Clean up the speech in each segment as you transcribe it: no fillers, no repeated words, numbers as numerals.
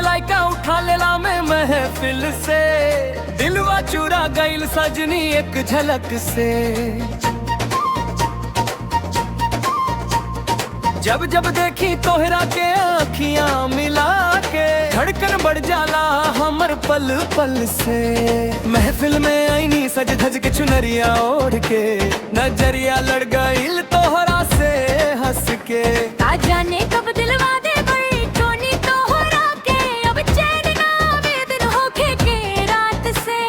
लाइका उठा लेला मैं महफिल से, दिलवा चुरा गइल सजनी एक झलक से। जब जब देखी तोहरा के आँखियाँ मिला के, धड़कन बढ़ जाला हमर पल पल से। महफिल में आईनी सज धज के चुनरिया ओढ़ के, नजरिया लड़ गइल तोहरा से हंस के। का जाने कब दिलवा दे बैठोनी तोहरा के, अब चैन ना आवे दिन होखे के रात से।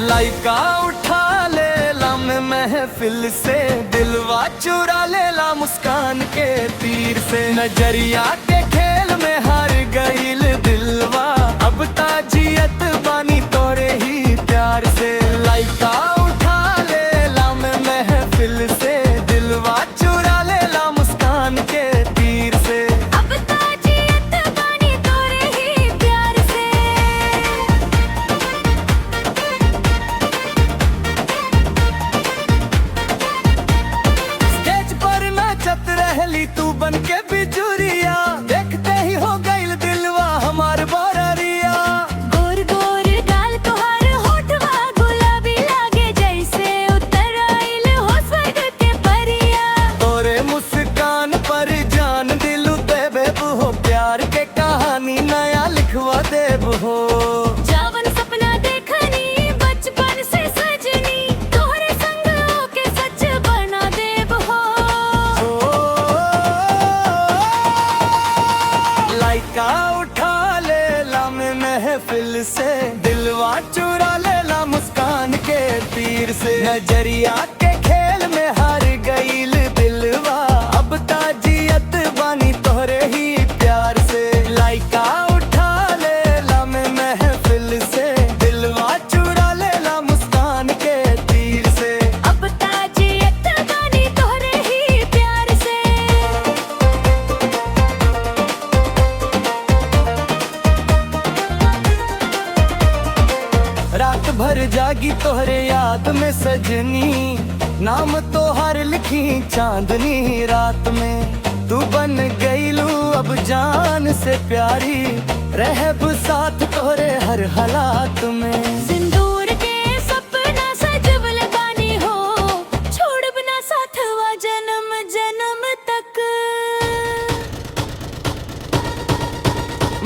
लाइका उठा लेला मैं महफिल से, दिलवा चुरा लेला मुस्कान के तीर से। नजरिया के खेल में हार गइल दिलवा, अब ताजियत बानी तोरे ही प्यार से। लाइका उठा लेला मैं महफिल से, दिलवा चुरा लेला मुस्कान के तीर से। अब ताजियत बानी तोरे ही प्यार से। स्टेज पर नाचत रहली तू बन के बिजुरिया, देखते ही हो गइल दिलवा हमार बररिया। गोर गोर गाल तोहार होठवा गुलाबी लागे, जैसे उतर आइल हो स्वर्ग के परिया। तोरे मुस्कान पर जान दिल देबे हो, प्यार के कहानी नया लिखवा देब हो। जावन सपना देखनी बचपन से सजनी, तोहरे संग होके सच बना देब हो। लाइका उठा लेला मैं महफिल से, दिलवा चुरा लेला मुस्कान के तीर से। नजरिया के खेल में हार गइल दिलवा, अब ताजियत बानी तोहरे ही प्यार से। लाइका उठा लेला मैं महफिल से, दिलवा चुरा लेला मुस्कान के तीर से। अब ताजियत बानी तोहरे ही प्यार से। रात भर जागी तोहरे याद में सजनी, नाम तोहर लिखी चांदनी रात में। तू बन गईलू अब जान से प्यारी, रहब साथ तोहरे हर हालात में। सिंदूर के सपना सजवल बानी हो, छोड़ब ना साथवा जन्म जन्म तक।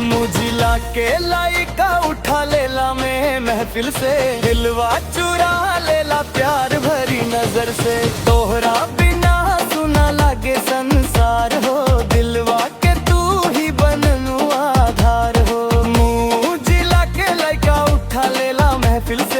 मुझिला के लाइका उठा लेला मैं महफिल से, दिलवा चुरा लेला प्यार भरी नजर से। तोहरा बिना सुना लागे संसार हो, दिलवा के तू ही बननु आधार हो। मुझिला के लाइका उठा लेला महफिल से,